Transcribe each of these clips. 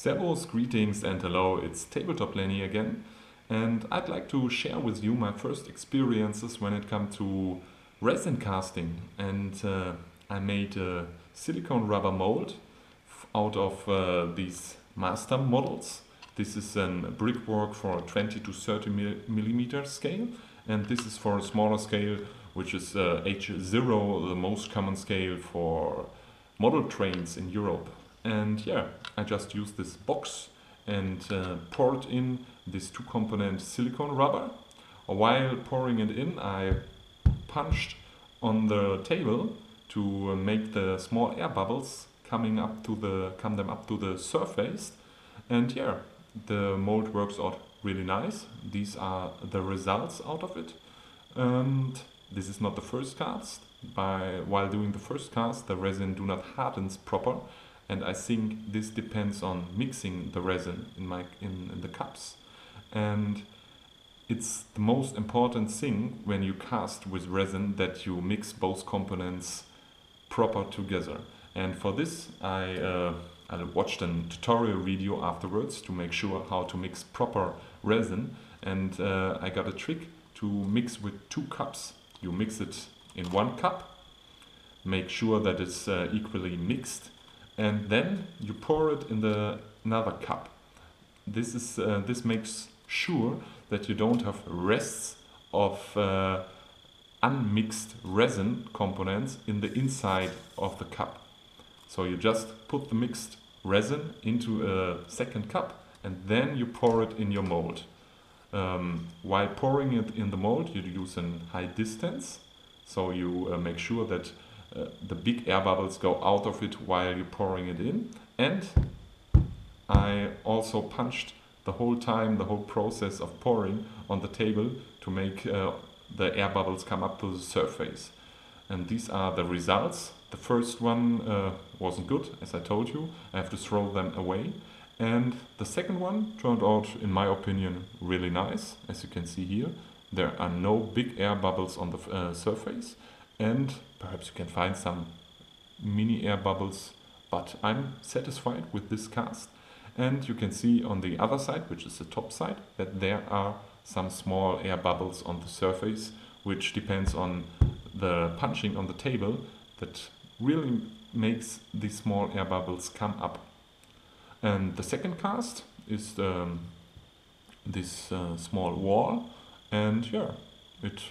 Servus, greetings and hello, it's Tabletop Lenny again, and I'd like to share with you my first experiences when it comes to resin casting. And I made a silicone rubber mold out of these master models. This is a brickwork for a 20 to 30 millimeter scale, and this is for a smaller scale, which is H0, the most common scale for model trains in Europe. And yeah, I just used this box and poured in this two-component silicone rubber. While pouring it in, I punched on the table to make the small air bubbles come up to the surface. And yeah, the mold works out really nice. These are the results out of it. And this is not the first cast. While doing the first cast, the resin do not hardens proper. And I think this depends on mixing the resin in the cups. And it's the most important thing when you cast with resin that you mix both components proper together. And for this I watched a tutorial video afterwards to make sure how to mix proper resin. And I got a trick to mix with 2 cups. You mix it in 1 cup, make sure that it's equally mixed, and then you pour it in another cup. This makes sure that you don't have rests of unmixed resin components in the inside of the cup. So you just put the mixed resin into a second cup and then you pour it in your mold. While pouring it in the mold, you use a high distance, so you make sure that the big air bubbles go out of it while you're pouring it in. And I also punched the whole process of pouring on the table to make the air bubbles come up to the surface. And these are the results. The first one wasn't good, as I told you. I have to throw them away. And the second one turned out, in my opinion, really nice. As you can see here, there are no big air bubbles on the surface. And perhaps you can find some mini air bubbles, but I'm satisfied with this cast. And you can see on the other side, which is the top side, that there are some small air bubbles on the surface, which depends on the punching on the table that really makes these small air bubbles come up. And the second cast is this small wall, and yeah, it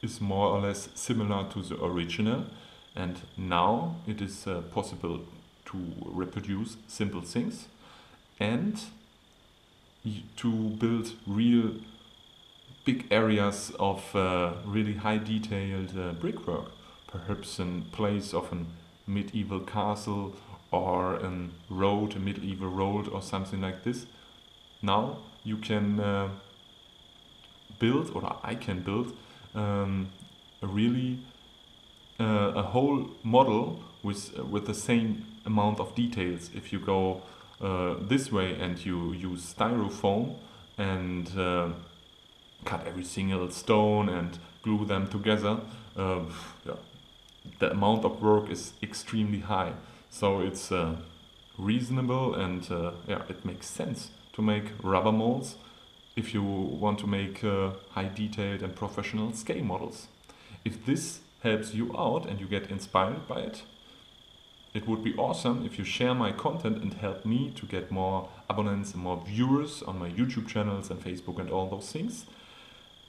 is more or less similar to the original, and now it is possible to reproduce simple things and to build real big areas of really high detailed brickwork, perhaps in place of a medieval castle or a medieval road or something like this. Now you can build, or I can build, a whole model with the same amount of details. If you go this way and you use styrofoam and cut every single stone and glue them together, yeah, the amount of work is extremely high. So it's reasonable, and yeah, it makes sense to make rubber molds if you want to make high detailed and professional scale models. If this helps you out and you get inspired by it, it would be awesome if you share my content and help me to get more abonnents and more viewers on my YouTube channels and Facebook and all those things.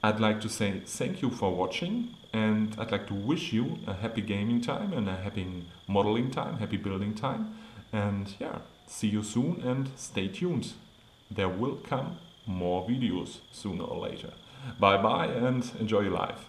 I'd like to say thank you for watching, and I'd like to wish you a happy gaming time and a happy modeling time, happy building time. And yeah, see you soon and stay tuned. There will come more videos sooner or later. Bye bye and enjoy your life.